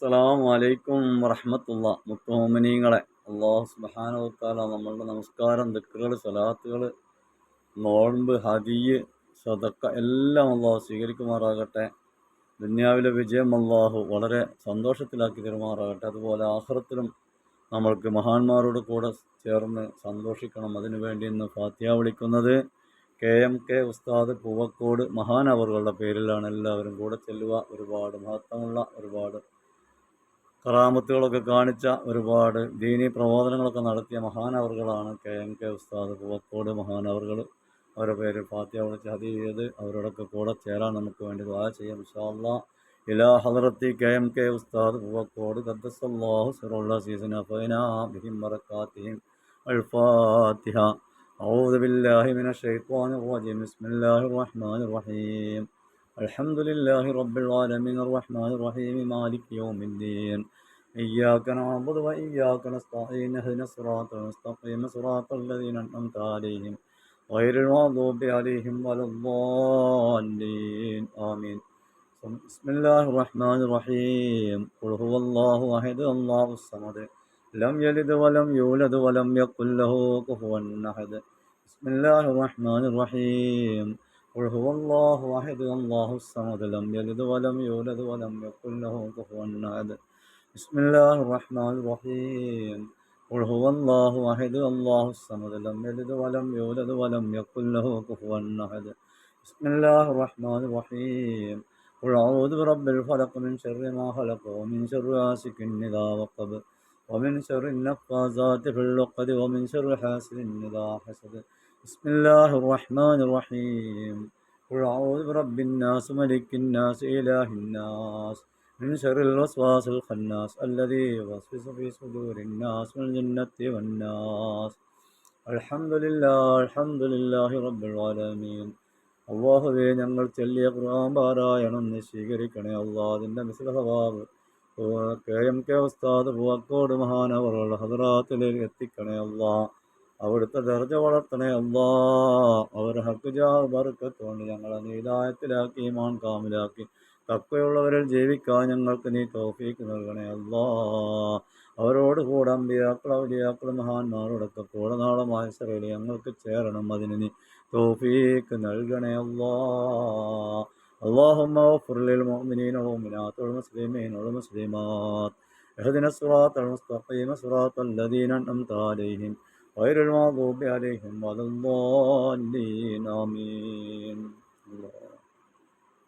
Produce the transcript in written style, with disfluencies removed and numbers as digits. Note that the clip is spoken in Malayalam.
അസ്സലാമു അലൈക്കും വറഹ്മത്തുള്ളാ. മുത്തുമോമിനീങ്ങളെ, അല്ലാഹു സുബ്ഹാനഹു വ തആല നമ്മളുടെ നമസ്കാരം, ദിക്റുകൾ, സ്വലാത്തുകൾ, നോമ്പ്, ഹദിയ്, സദക്ക എല്ലാം അല്ലാഹു സ്വീകരിക്കുമാറാകട്ടെ. ദുനിയാവിലെ വിജയം അല്ലാഹു വളരെ സന്തോഷത്തിലാക്കി തരുമാറാകട്ടെ. അതുപോലെ ആഖിറത്തിലും നമ്മൾക്ക് മഹാന്മാരോട് കൂടെ ചേർന്ന് സന്തോഷിക്കണം. അതിനുവേണ്ടി ഇന്ന് ഫാത്തിഹ വിളിക്കുന്നത് KMK ഉസ്താദ് പൂവക്കോട് മഹാനവറുകളുടെ പേരിലാണ്. എല്ലാവരും കൂടെ ചെല്ലുക. ഒരുപാട് മഹത്വമുള്ള, ഒരുപാട് കറാമത്തുകളൊക്കെ കാണിച്ച, ഒരുപാട് ദീനീ പ്രബോധനങ്ങളൊക്കെ നടത്തിയ മഹാനവറുകളാണ് KMK ഉസ്താദ് പൂവക്കോട് മഹാനവറുകൾ. അവരുടെ പേരിൽ ഫാത്തിഹ വിളിച്ച് ഹദിയ ചെയ്ത് അവരോടൊക്കെ കൂടെ ചേരാൻ നമുക്ക് വേണ്ടി ദുആ ചെയ്യാം ഇൻഷാ അല്ലാഹ്. ഇലാ ഹളറത്തി KMK ഉസ്താദ് പൂവക്കോട് ഖദ്ദസല്ലാഹു സിറഹുൽ അസീസ് നഫഅനാ ബിഹിം ബറകാതിഹിം. അൽ ഫാത്തിഹ. أعوذ بالله من الشيطان الرجيم. بسم الله الرحمن الرحيم. الحمد لله رب العالمين الرحمن الرحيم مالك يوم الدين. إياك نعبد وإياك نستعين. اهدنا الصراط المستقيم صراط الذين أنعمت عليهم غير المغضوب عليهم ولا الضالين آمين. بسم الله الرحمن الرحيم. قل هو الله أحد الله الصمد لم يلد ولم يولد ولم يكن له كفوا أحد. بسم الله الرحمن الرحيم. قل هو الله أحد الله الصمد لم يلد ولم يولد ولم يكن له كفوا أحد. بسم الله الرحمن الرحيم. قل هو الله أحد الله الصمد لم يلد ولم يولد ولم يكن له كفوا أحد. بسم الله الرحمن الرحيم. قل أعوذ برب الفلق من شر ما خلق ومن شر غاسق إذا وقب ومن شر النفاثات في العقد ومن شر حاسد إذا حسد. بسم الله الرحمن الرحيم. قل أعوذ برب الناس ملك الناس إله الناس من شر الوسواس الخناس الذي يوسوس في صدور الناس من الجنة والناس. الحمد لله رب العالمين. അല്ലാഹുവേ, ഞങ്ങൾ ചൊല്ലിയ ഖുർആൻ പാരായണം നീ സ്വീകരിക്കണേ അല്ലാഹ്. അതിൻ്റെ മിസ്ലഹവാബ് KMK ഉസ്താദ് പൂവക്കോട് മഹാനവറുകളുടെ ഹദറാത്തിലേക്ക് എത്തിക്കണേ അല്ലാഹ്. അവിടുത്തെ ദർജ വളർത്തണേ അല്ലാഹ്. അവരുടെ ഹക്ക് ജാഹ് ബർക്കത്ത് കൊണ്ട് ഞങ്ങളെ നീ ഹിദായത്തിലാക്കി, ഈമാൻ കാമിലാക്കി, തഖ്വയുള്ളവരിൽ ജീവിക്കാൻ ഞങ്ങൾക്ക് നീ തൗഫീക്ക് നൽകണേ അല്ലാഹ്. അവരോട് കൂടെ അമ്പിയാക്കൾ, ഔലിയാക്കൾ, മഹാന്മാരോടൊക്കെ കൂടെ നാളെ മഹ്ശറിൽ ഞങ്ങൾക്ക് ചേരണം. അതിന് നീ തൗഫീക്ക് നൽകണേ അല്ലാഹ്. اللهم اغفر للمؤمنين والمؤمنات والمسلمين والمسلمات. اهدنا الصراط المستقيم صراط الذين أنعمت عليهم غير المغضوب عليهم ولا الضالين آمين.